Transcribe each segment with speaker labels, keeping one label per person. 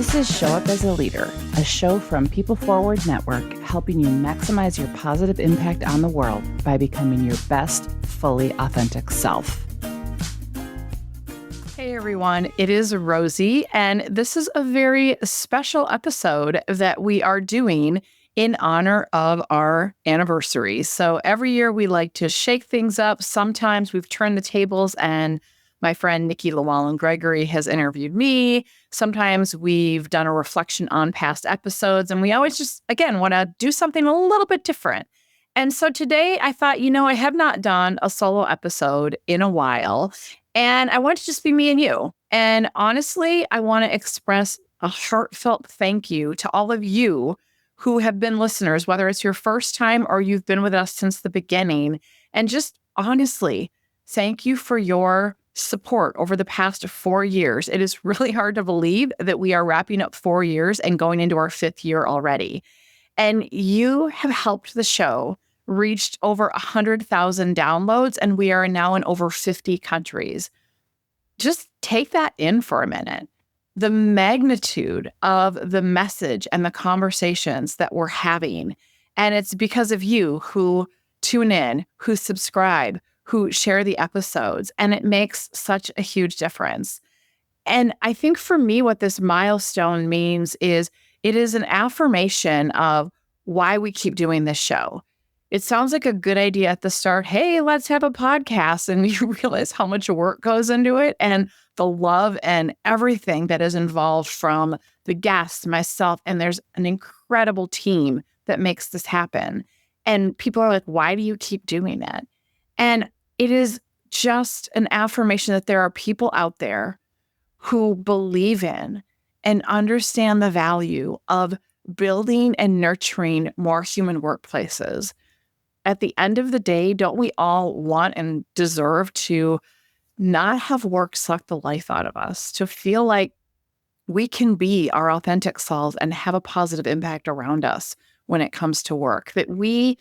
Speaker 1: This is Show Up as a Leader, a show from People Forward Network, helping you maximize your positive impact on the world by becoming your best, fully authentic self. Hey everyone, it is Rosie, and this is a very special episode that we are doing in honor of our anniversary. So every year we like to shake things up. Sometimes we've turned the tables and my friend Nikki Llewellyn-Gregory has interviewed me. Sometimes we've done a reflection on past episodes, and we always just, again, want to do something a little bit different. And so today I thought, I have not done a solo episode in a while, and I want to just be me and you. And honestly, I want to express a heartfelt thank you to all of you who have been listeners, whether it's your first time or you've been with us since the beginning. And just honestly, thank you for your support over the past 4 years. It is really hard to believe that we are wrapping up 4 years and going into our 5th year already. And you have helped the show reach over 100,000 downloads, and we are now in over 50 countries. Just take that in for a minute. The magnitude of the message and the conversations that we're having. And it's because of you who tune in, who subscribe, who share the episodes, and it makes such a huge difference. And I think for me, what this milestone means is it is an affirmation of why we keep doing this show. It sounds like a good idea at the start. Hey, let's have a podcast. And you realize how much work goes into it and the love and everything that is involved from the guests, myself, and there's an incredible team that makes this happen. And people are like, why do you keep doing it? And it is just an affirmation that there are people out there who believe in and understand the value of building and nurturing more human workplaces. At the end of the day, don't we all want and deserve to not have work suck the life out of us, to feel like we can be our authentic selves and have a positive impact around us when it comes to work, that we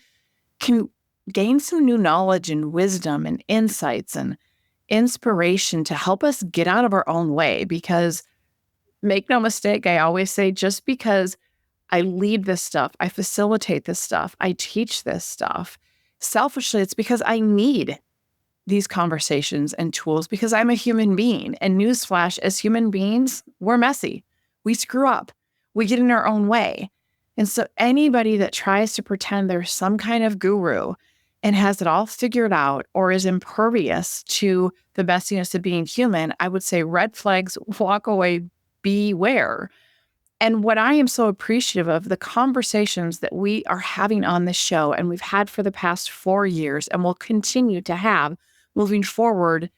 Speaker 1: can gain some new knowledge and wisdom and insights and inspiration to help us get out of our own way. Because make no mistake, I always say, just because I lead this stuff, I facilitate this stuff, I teach this stuff, selfishly, it's because I need these conversations and tools because I'm a human being. And newsflash, as human beings, we're messy. We screw up. We get in our own way. And so anybody that tries to pretend they're some kind of guru and has it all figured out or is impervious to the messiness of being human, I would say red flags, walk away, beware. And what I am so appreciative of, the conversations that we are having on this show and we've had for the past 4 years and will continue to have moving forward,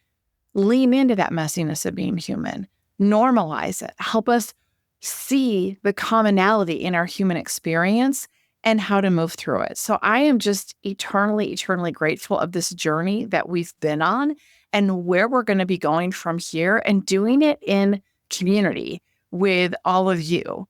Speaker 1: lean into that messiness of being human, normalize it, help us see the commonality in our human experience and how to move through it. So I am just eternally grateful of this journey that we've been on and where we're going to be going from here and doing it in community with all of you.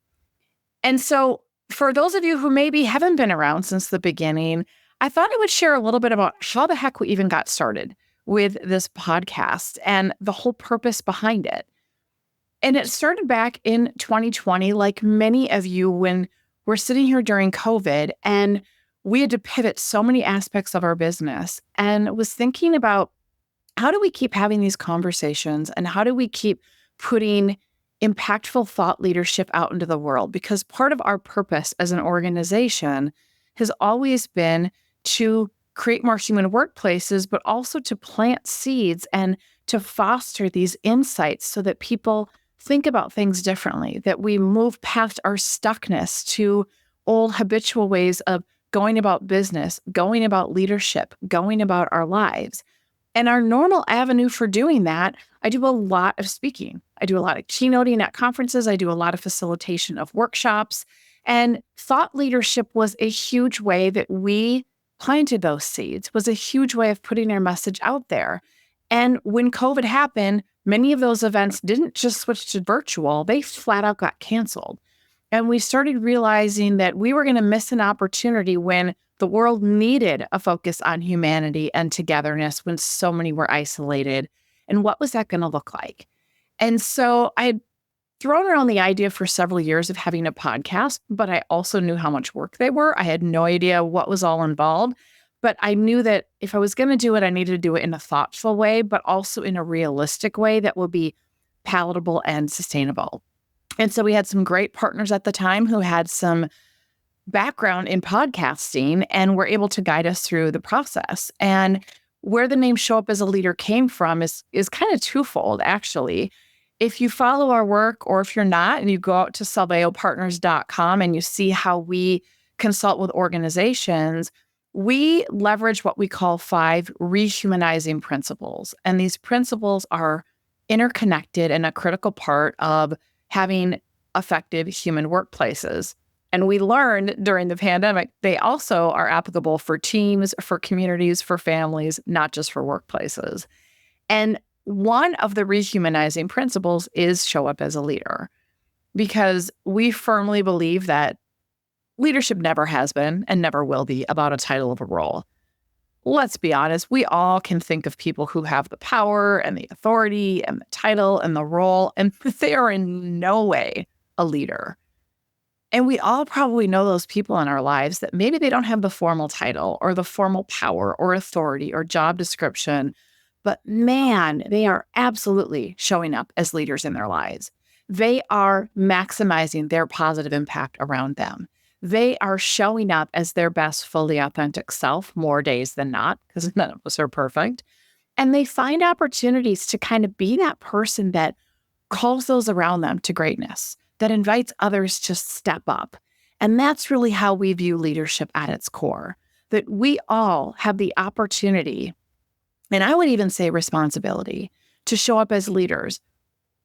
Speaker 1: And so for those of you who maybe haven't been around since the beginning, I thought I would share a little bit about how the heck we even got started with this podcast and the whole purpose behind it. And it started back in 2020, like many of you, when we're sitting here during COVID and we had to pivot so many aspects of our business, and was thinking about how do we keep having these conversations and how do we keep putting impactful thought leadership out into the world? Because part of our purpose as an organization has always been to create more human workplaces, but also to plant seeds and to foster these insights so that people think about things differently, that we move past our stuckness to old habitual ways of going about business, going about leadership, going about our lives. And our normal avenue for doing that, I do a lot of speaking. I do a lot of keynoting at conferences. I do a lot of facilitation of workshops. And thought leadership was a huge way that we planted those seeds, was a huge way of putting our message out there. And when COVID happened, many of those events didn't just switch to virtual, they flat out got canceled. And we started realizing that we were going to miss an opportunity when the world needed a focus on humanity and togetherness when so many were isolated. And what was that going to look like? And so I thrown around the idea for several years of having a podcast, but I also knew how much work they were. I had no idea what was all involved, but I knew that if I was going to do it, I needed to do it in a thoughtful way, but also in a realistic way that would be palatable and sustainable. And so we had some great partners at the time who had some background in podcasting and were able to guide us through the process. And where the name Show Up as a Leader came from is kind of twofold, actually. If you follow our work, or if you're not, and you go out to salveopartners.com and you see how we consult with organizations, we leverage what we call 5 rehumanizing principles. And these principles are interconnected and a critical part of having effective human workplaces. And we learned during the pandemic, they also are applicable for teams, for communities, for families, not just for workplaces. And one of the rehumanizing principles is show up as a leader, because we firmly believe that leadership never has been and never will be about a title of a role. Let's be honest, we all can think of people who have the power and the authority and the title and the role, and they are in no way a leader. And we all probably know those people in our lives that maybe they don't have the formal title or the formal power or authority or job description, but man, they are absolutely showing up as leaders in their lives. They are maximizing their positive impact around them. They are showing up as their best, fully authentic self more days than not, because none of us are perfect. And they find opportunities to kind of be that person that calls those around them to greatness, that invites others to step up. And that's really how we view leadership at its core, that we all have the opportunity, and I would even say responsibility, to show up as leaders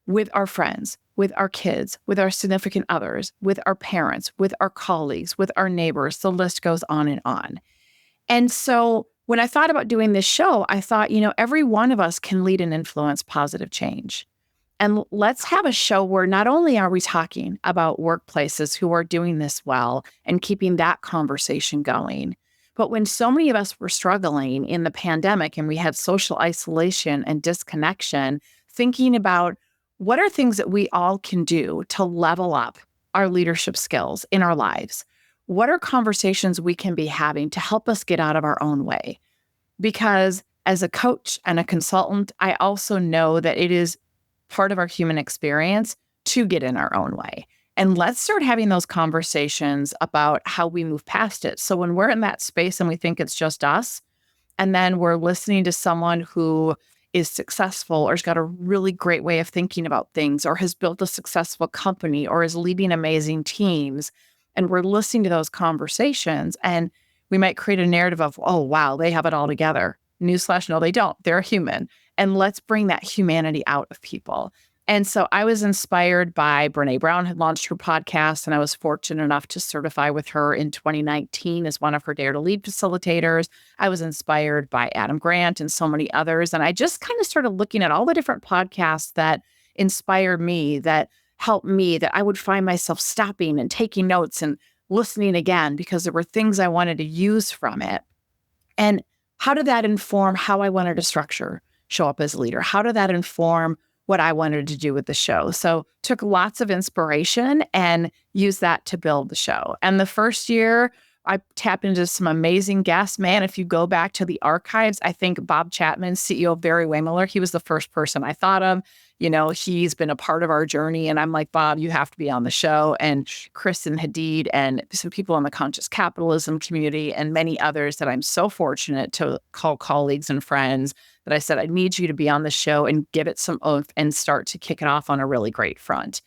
Speaker 1: with our friends, with our kids, with our significant others, with our parents, with our colleagues, with our neighbors. The list goes on and on. And so when I thought about doing this show, I thought, every one of us can lead and influence positive change. And let's have a show where not only are we talking about workplaces who are doing this well and keeping that conversation going, but when so many of us were struggling in the pandemic and we had social isolation and disconnection, thinking about what are things that we all can do to level up our leadership skills in our lives? What are conversations we can be having to help us get out of our own way? Because as a coach and a consultant, I also know that it is part of our human experience to get in our own way. And let's start having those conversations about how we move past it. So when we're in that space and we think it's just us, and then we're listening to someone who is successful or has got a really great way of thinking about things, or has built a successful company, or is leading amazing teams, and we're listening to those conversations, and we might create a narrative of, oh, wow, they have it all together. Newsflash, no, they don't. They're human. And let's bring that humanity out of people. And so I was inspired by Brene Brown had launched her podcast, and I was fortunate enough to certify with her in 2019 as one of her Dare to Lead facilitators. I was inspired by Adam Grant and so many others. And I just kind of started looking at all the different podcasts that inspired me, that helped me, that I would find myself stopping and taking notes and listening again because there were things I wanted to use from it. And how did that inform how I wanted to structure Show Up as a Leader? How did that inform what I wanted to do with the show? So took lots of inspiration and used that to build the show. And the first year, I tapped into some amazing guests. Man, if you go back to the archives, I think Bob Chapman, CEO of Barry Wehmiller, he was the first person I thought of. He's been a part of our journey. And I'm like, Bob, you have to be on the show. And Kristen Hadid and some people in the conscious capitalism community and many others that I'm so fortunate to call colleagues and friends that I said, I need you to be on the show and give it some oomph and start to kick it off on a really great front.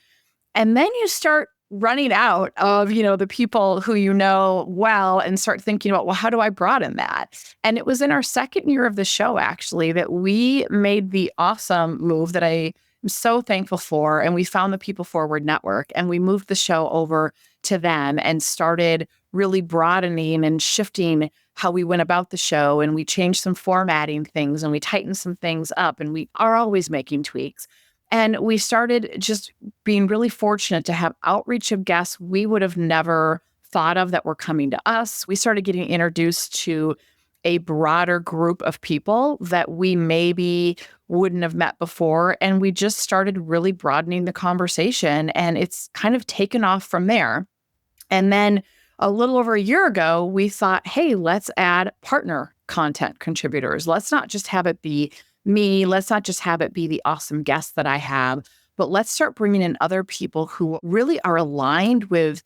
Speaker 1: And then you start running out of, the people who you know well and start thinking about, well, how do I broaden that? And it was in our second year of the show, actually, that we made the awesome move that I am so thankful for. And we found the People Forward Network, and we moved the show over to them and started really broadening and shifting how we went about the show. And we changed some formatting things and we tightened some things up, and we are always making tweaks. And we started just being really fortunate to have outreach of guests we would have never thought of that were coming to us. We started getting introduced to a broader group of people that we maybe wouldn't have met before. And we just started really broadening the conversation, and it's kind of taken off from there. And then a little over a year ago, we thought, hey, let's add partner content contributors. Let's not just have it be me. Let's not just have it be the awesome guests that I have, but let's start bringing in other people who really are aligned with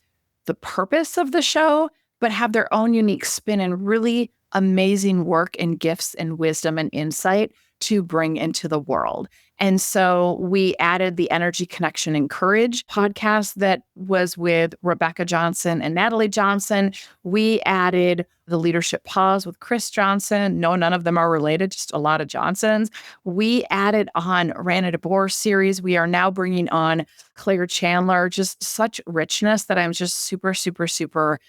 Speaker 1: the purpose of the show, but have their own unique spin and really amazing work and gifts and wisdom and insight to bring into the world. And so we added the Energy Connection and Courage podcast that was with Rebecca Johnson and Natalie Johnson. We added the Leadership Pause with Chris Johnson. No, none of them are related, just a lot of Johnsons. We added on Rana DeBoer series. We are now bringing on Claire Chandler, just such richness that I'm just super, super, super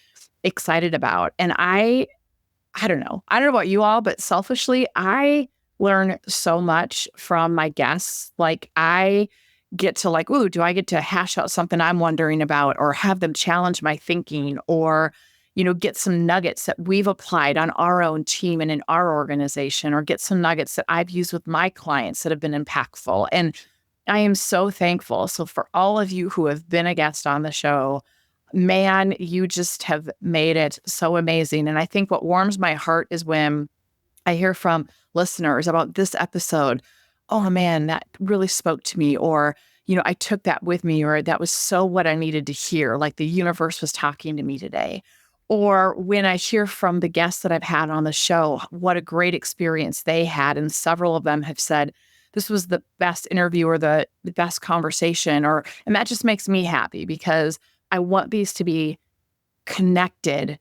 Speaker 1: excited about. And I don't know. I don't know about you all, but selfishly, I learn so much from my guests. Like I get to ooh, do I get to hash out something I'm wondering about, or have them challenge my thinking, or, get some nuggets that we've applied on our own team and in our organization, or get some nuggets that I've used with my clients that have been impactful. And I am so thankful. So for all of you who have been a guest on the show, man, you just have made it so amazing. And I think what warms my heart is when I hear from listeners about this episode. Oh man, that really spoke to me. Or, I took that with me, or that was so what I needed to hear. Like the universe was talking to me today. Or when I hear from the guests that I've had on the show, what a great experience they had. And several of them have said, this was the best interview or the best conversation. And that just makes me happy, because I want these to be connected,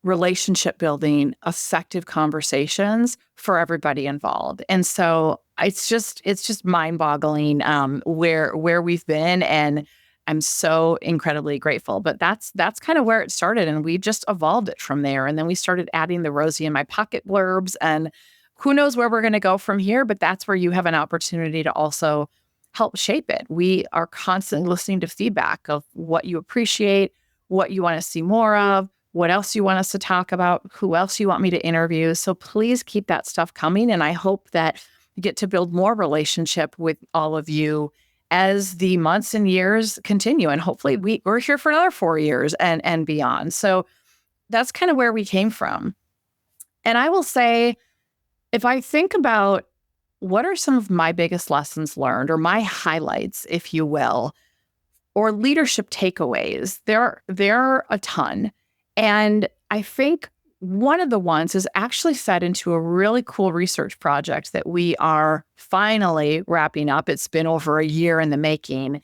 Speaker 1: relationship building, effective conversations for everybody involved. And so it's just mind boggling where we've been. And I'm so incredibly grateful. But that's kind of where it started. And we just evolved it from there. And then we started adding the Rosie in my pocket blurbs. And who knows where we're going to go from here. But that's where you have an opportunity to also help shape it. We are constantly listening to feedback of what you appreciate, what you want to see more of, what else you want us to talk about, who else you want me to interview. So please keep that stuff coming. And I hope that you get to build more relationship with all of you as the months and years continue. And hopefully we're here for another 4 years and beyond. So that's kind of where we came from. And I will say, if I think about what are some of my biggest lessons learned, or my highlights, if you will, or leadership takeaways, there are a ton. And I think one of the ones is actually fed into a really cool research project that we are finally wrapping up. It's been over a year in the making.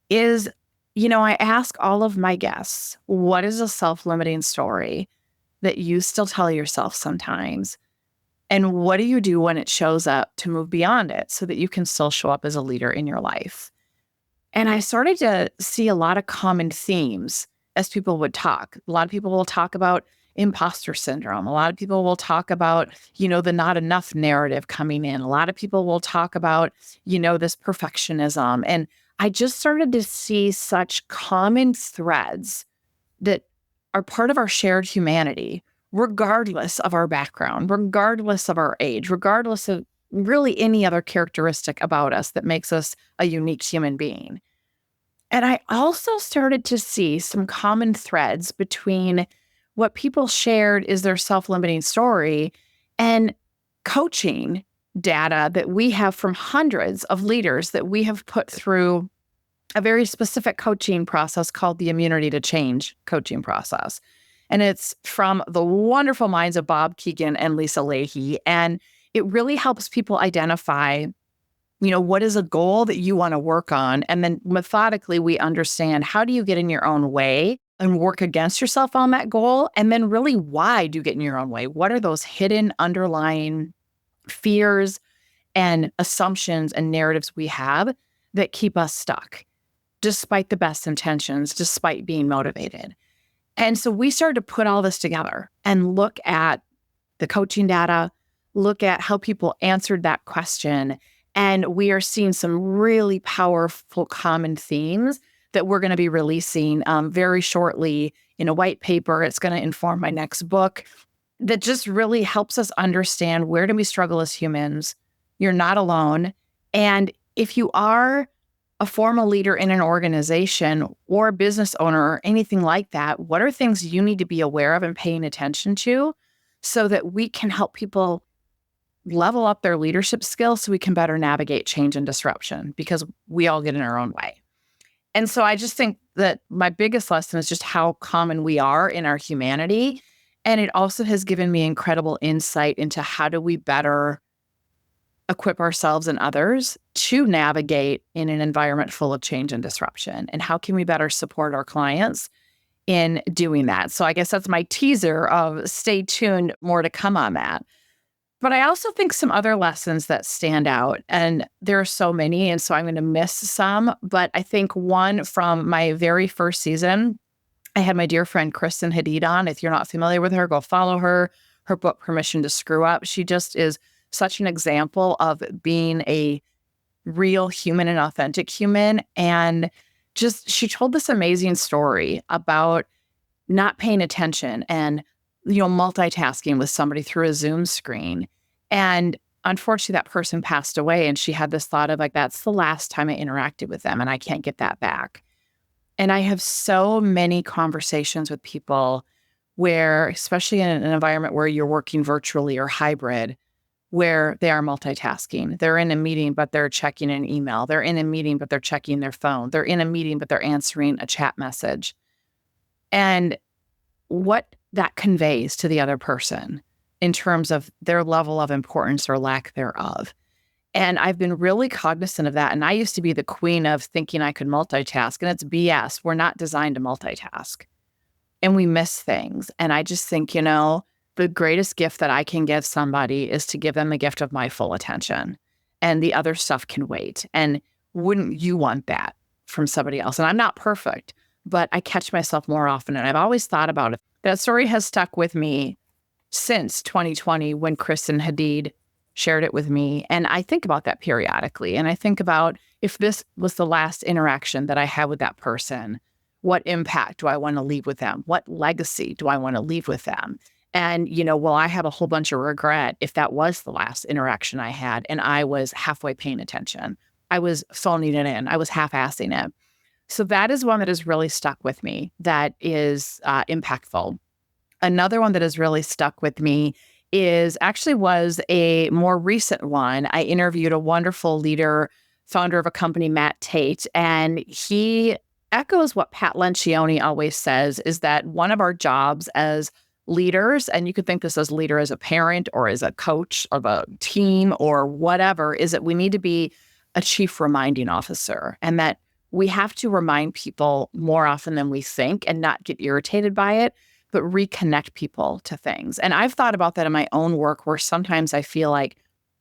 Speaker 1: Is, I ask all of my guests, what is a self-limiting story that you still tell yourself sometimes? And what do you do when it shows up to move beyond it so that you can still show up as a leader in your life? And I started to see a lot of common themes as people would talk. A lot of people will talk about imposter syndrome. A lot of people will talk about, the not enough narrative coming in. A lot of people will talk about, this perfectionism. And I just started to see such common threads that are part of our shared humanity, regardless of our background, regardless of our age, regardless of really any other characteristic about us that makes us a unique human being. And I also started to see some common threads between what people shared is their self-limiting story and coaching data that we have from hundreds of leaders that we have put through a very specific coaching process called the Immunity to Change coaching process. And it's from the wonderful minds of Bob Keegan and Lisa Leahy. And it really helps people identify, what is a goal that you want to work on? And then methodically, we understand, how do you get in your own way and work against yourself on that goal? And then really, why do you get in your own way? What are those hidden underlying fears and assumptions and narratives we have that keep us stuck, despite the best intentions, despite being motivated? And so we started to put all this together and look at the coaching data, look at how people answered that question. And we are seeing some really powerful common themes that we're going to be releasing very shortly in a white paper. It's going to inform my next book. that just really helps us understand, where do we struggle as humans? You're not alone. And if you are a formal leader in an organization or a business owner or anything like that, what are things you need to be aware of and paying attention to so that we can help people level up their leadership skills so we can better navigate change and disruption, because we all get in our own way. And so I just think that my biggest lesson is just how common we are in our humanity. And it also has given me incredible insight into how do we better equip ourselves and others to navigate in an environment full of change and disruption. And how can we better support our clients in doing that? So I guess that's my teaser of stay tuned, more to come on that. But I also think some other lessons that stand out, and there are so many, and so I'm going to miss some. But I think one from my very first season, I had my dear friend Kristen Hadid on. If you're not familiar with her, go follow her. Her book, Permission to Screw Up. She just is such an example of being a real human and authentic human. And just, she told this amazing story about not paying attention and, multitasking with somebody through a Zoom screen. And unfortunately, that person passed away. And she had this thought of like, that's the last time I interacted with them and I can't get that back. And I have so many conversations with people where, especially in an environment where you're working virtually or hybrid, where they are multitasking. They're in a meeting, but they're checking an email. They're in a meeting, but they're checking their phone. They're in a meeting, but they're answering a chat message. And what that conveys to the other person in terms of their level of importance or lack thereof. And I've been really cognizant of that. And I used to be the queen of thinking I could multitask, and it's BS. We're not designed to multitask, and we miss things. And I just think, the greatest gift that I can give somebody is to give them the gift of my full attention, and the other stuff can wait. And wouldn't you want that from somebody else? And I'm not perfect, but I catch myself more often. And I've always thought about it. That story has stuck with me since 2020 when Kristen Hadid shared it with me. And I think about that periodically. And I think about, if this was the last interaction that I had with that person, what impact do I want to leave with them? What legacy do I want to leave with them? And, will I have a whole bunch of regret if that was the last interaction I had and I was halfway paying attention? I was phoning it in. I was half-assing it. So that is one that has really stuck with me, that is impactful. Another one that has really stuck with me was a more recent one. I interviewed a wonderful leader, founder of a company, Matt Tate, and he echoes what Pat Lencioni always says, is that one of our jobs as leaders, and you could think this as leader as a parent or as a coach of a team or whatever, is that we need to be a chief reminding officer, and that we have to remind people more often than we think and not get irritated by it, but reconnect people to things. And I've thought about that in my own work, where sometimes I feel like,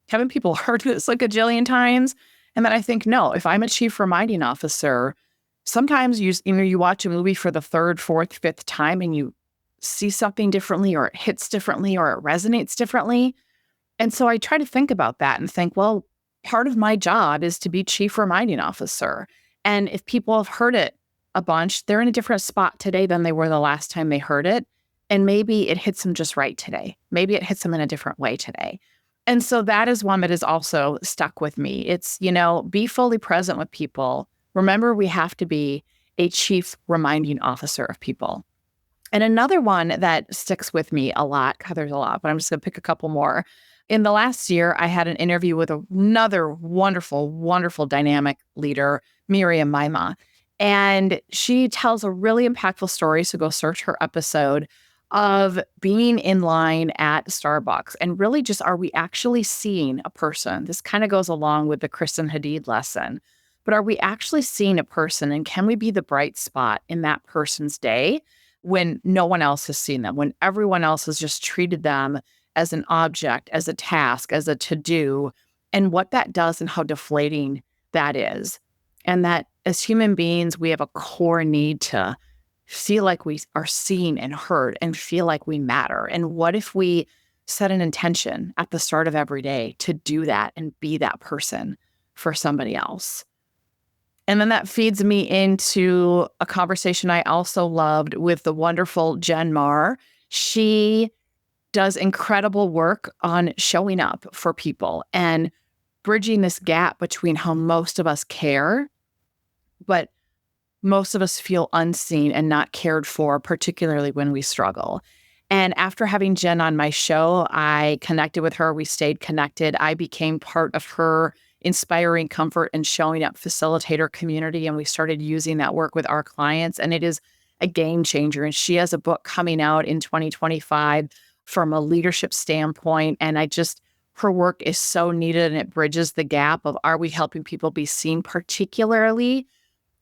Speaker 1: haven't people heard this like a jillion times? And then I think, no, if I'm a chief reminding officer, sometimes you watch a movie for the third, fourth, fifth time and you see something differently, or it hits differently, or it resonates differently. And so I try to think about that and think, well, part of my job is to be chief reminding officer. And if people have heard it a bunch, they're in a different spot today than they were the last time they heard it. And maybe it hits them just right today. Maybe it hits them in a different way today. And so that is one that has also stuck with me. It's, be fully present with people. Remember, we have to be a chief reminding officer of people. And another one that sticks with me a lot, God, there's a lot, but I'm just going to pick a couple more. In the last year, I had an interview with another wonderful, wonderful dynamic leader, Miriam Maima. And she tells a really impactful story, so go search her episode, of being in line at Starbucks. And really just, are we actually seeing a person? This kind of goes along with the Kristen Hadid lesson. But are we actually seeing a person, and can we be the bright spot in that person's day when no one else has seen them, when everyone else has just treated them as an object, as a task, as a to-do, and what that does and how deflating that is. And that as human beings, we have a core need to feel like we are seen and heard and feel like we matter. And what if we set an intention at the start of every day to do that and be that person for somebody else? And then that feeds me into a conversation I also loved with the wonderful Jen Marr. She does incredible work on showing up for people and bridging this gap between how most of us care, but most of us feel unseen and not cared for, particularly when we struggle. And after having Jen on my show, I connected with her. We stayed connected. I became part of her inspiring comfort and showing up facilitator community. And we started using that work with our clients. And it is a game changer. And she has a book coming out in 2025 from a leadership standpoint. And her work is so needed, and it bridges the gap of, are we helping people be seen, particularly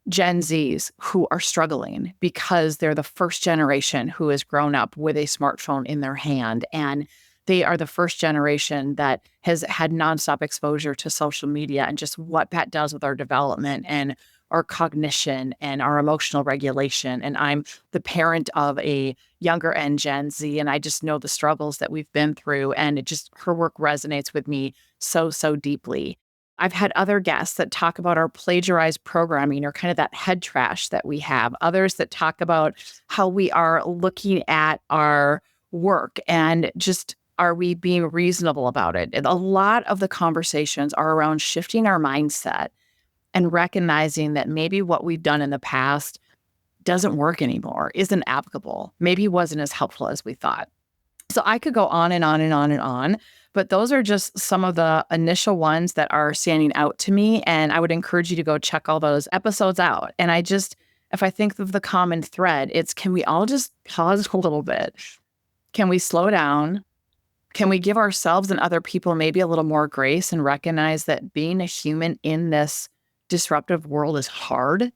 Speaker 1: Gen Zs who are struggling because they're the first generation who has grown up with a smartphone in their hand. And they are the first generation that has had nonstop exposure to social media and just what that does with our development and our cognition and our emotional regulation. And I'm the parent of a younger end Gen Z, and I just know the struggles that we've been through. And her work resonates with me so, so deeply. I've had other guests that talk about our plagiarized programming or kind of that head trash that we have. Others that talk about how we are looking at our work and just, are we being reasonable about it? And a lot of the conversations are around shifting our mindset and recognizing that maybe what we've done in the past doesn't work anymore, isn't applicable, maybe wasn't as helpful as we thought. So I could go on and on and on and on, but those are just some of the initial ones that are standing out to me. And I would encourage you to go check all those episodes out. And if I think of the common thread, it's, can we all just pause a little bit? Can we slow down? Can we give ourselves and other people maybe a little more grace and recognize that being a human in this disruptive world is hard?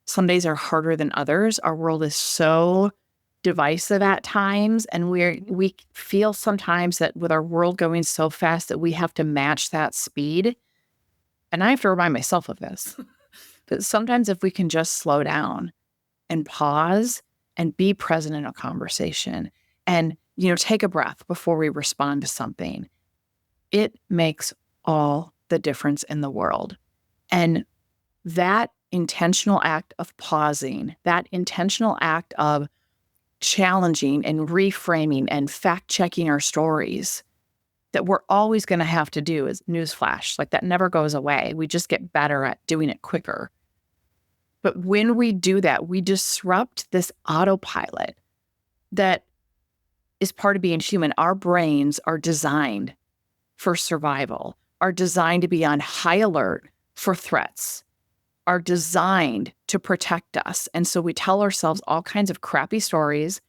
Speaker 1: Some days are harder than others. Our world is so divisive at times, and we feel sometimes that with our world going so fast that we have to match that speed. And I have to remind myself of this. But sometimes if we can just slow down and pause and be present in a conversation and, take a breath before we respond to something, it makes all the difference in the world. And that intentional act of pausing, that intentional act of challenging and reframing and fact-checking our stories that we're always going to have to do, is newsflash. Like, that never goes away. We just get better at doing it quicker. But when we do that, we disrupt this autopilot that is part of being human. Our brains are designed for survival, are designed to be on high alert for threats, are designed to protect us. And so we tell ourselves all kinds of crappy stories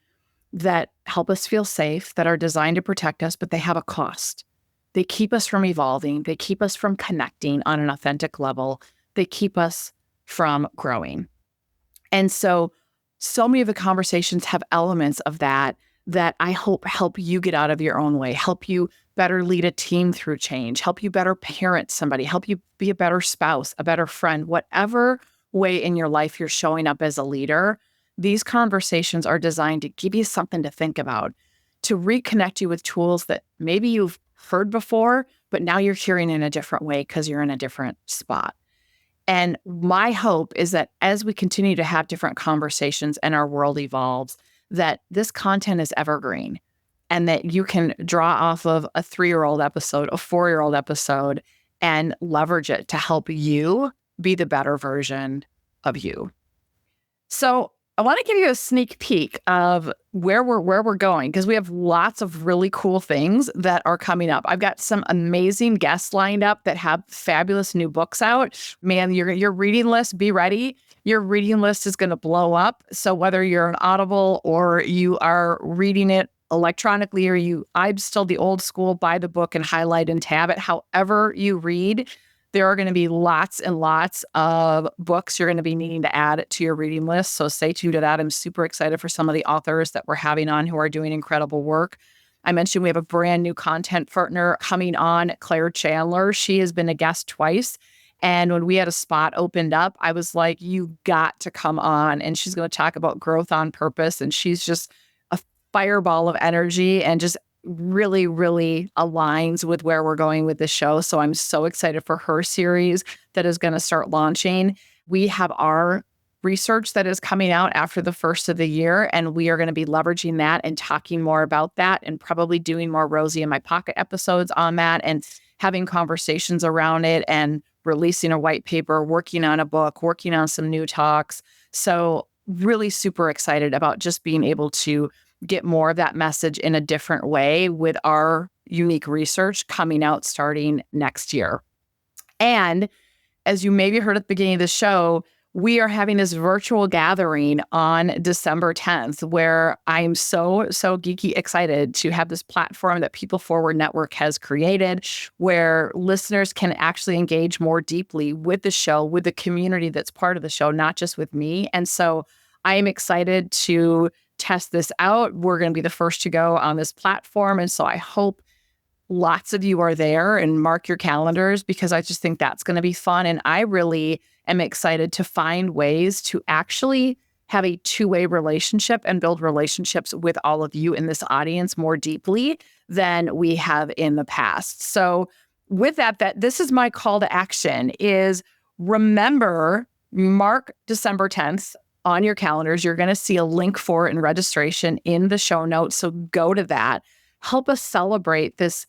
Speaker 1: that help us feel safe, that are designed to protect us, but they have a cost. They keep us from evolving. They keep us from connecting on an authentic level. They keep us from growing. And so many of the conversations have elements of that I hope help you get out of your own way, help you better lead a team through change, help you better parent somebody, help you be a better spouse, a better friend, whatever way in your life you're showing up as a leader. These conversations are designed to give you something to think about, to reconnect you with tools that maybe you've heard before, but now you're hearing in a different way because you're in a different spot. And my hope is that as we continue to have different conversations and our world evolves, that this content is evergreen and that you can draw off of a 3-year-old episode, a 4-year-old episode, and leverage it to help you be the better version of you. So I want to give you a sneak peek of where we're going, because we have lots of really cool things that are coming up. I've got some amazing guests lined up that have fabulous new books out. Man, your reading list, be ready. Your reading list is going to blow up. So whether you're an Audible or you are reading it electronically, I'm still the old school, buy the book and highlight and tab it. However you read, there are going to be lots and lots of books you're going to be needing to add to your reading list. So stay tuned to that. I'm super excited for some of the authors that we're having on who are doing incredible work. I mentioned we have a brand new content partner coming on, Claire Chandler. She has been a guest twice. And when we had a spot opened up, I was like, you got to come on. And she's going to talk about growth on purpose. And she's just a fireball of energy and just really, really aligns with where we're going with the show. So I'm so excited for her series that is going to start launching. We have our research that is coming out after the first of the year, and we are going to be leveraging that and talking more about that and probably doing more Rosie in My Pocket episodes on that and having conversations around it and releasing a white paper, working on a book, working on some new talks. So really super excited about just being able to get more of that message in a different way with our unique research coming out starting next year. And as you maybe heard at the beginning of the show, we are having this virtual gathering on December 10th, where I'm so geeky excited to have this platform that People Forward Network has created, where listeners can actually engage more deeply with the show, with the community that's part of the show, not just with me. And so I am excited to test this out. We're going to be the first to go on this platform. And so I hope lots of you are there and mark your calendars, because I just think that's going to be fun. And I really am excited to find ways to actually have a two-way relationship and build relationships with all of you in this audience more deeply than we have in the past. So with that this is my call to action is remember, mark December 10th on your calendars. You're going to see a link for it in registration in the show notes. So go to that. Help us celebrate this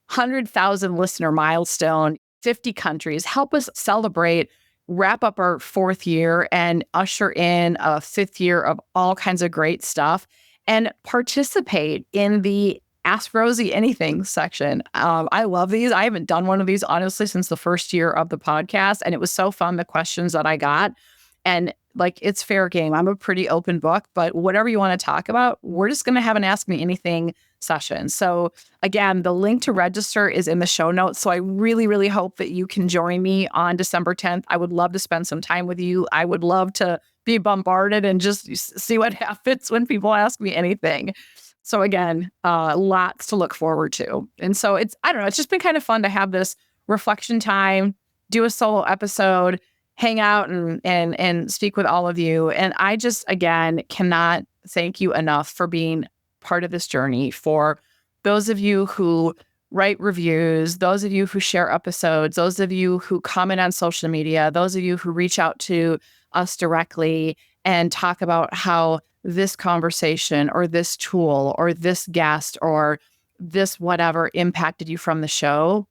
Speaker 1: 100,000 listener milestone, 50 countries. Help us celebrate, wrap up our fourth year and usher in a fifth year of all kinds of great stuff and participate in the Ask Rosie Anything section. I love these. I haven't done one of these, honestly, since the first year of the podcast. And it was so fun, the questions that I got. And like, it's fair game. I'm a pretty open book, but whatever you want to talk about, we're just going to have an Ask Me Anything session. So again, the link to register is in the show notes. So I really, really hope that you can join me on December 10th. I would love to spend some time with you. I would love to be bombarded and just see what happens when people ask me anything. So again, lots to look forward to. And so it's just been kind of fun to have this reflection time, do a solo episode, hang out and speak with all of you. And I just, again, cannot thank you enough for being part of this journey. For those of you who write reviews, those of you who share episodes, those of you who comment on social media, those of you who reach out to us directly and talk about how this conversation or this tool or this guest or this whatever impacted you from the show,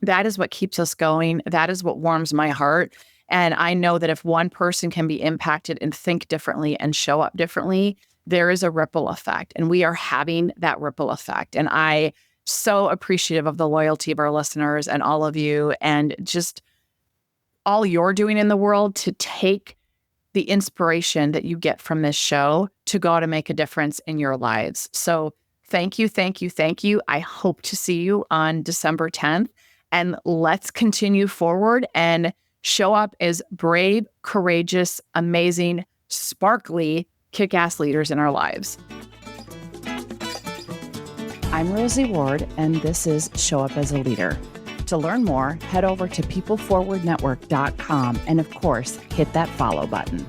Speaker 1: that is what keeps us going. That is what warms my heart. And I know that if one person can be impacted and think differently and show up differently, there is a ripple effect. And we are having that ripple effect. And I so appreciative of the loyalty of our listeners and all of you and just all you're doing in the world to take the inspiration that you get from this show to go out and make a difference in your lives. So thank you, thank you, thank you. I hope to see you on December 10th. And let's continue forward and show up as brave, courageous, amazing, sparkly, kick-ass leaders in our lives. I'm Rosie Ward, and this is Show Up as a Leader. To learn more, head over to peopleforwardnetwork.com and, of course, hit that follow button.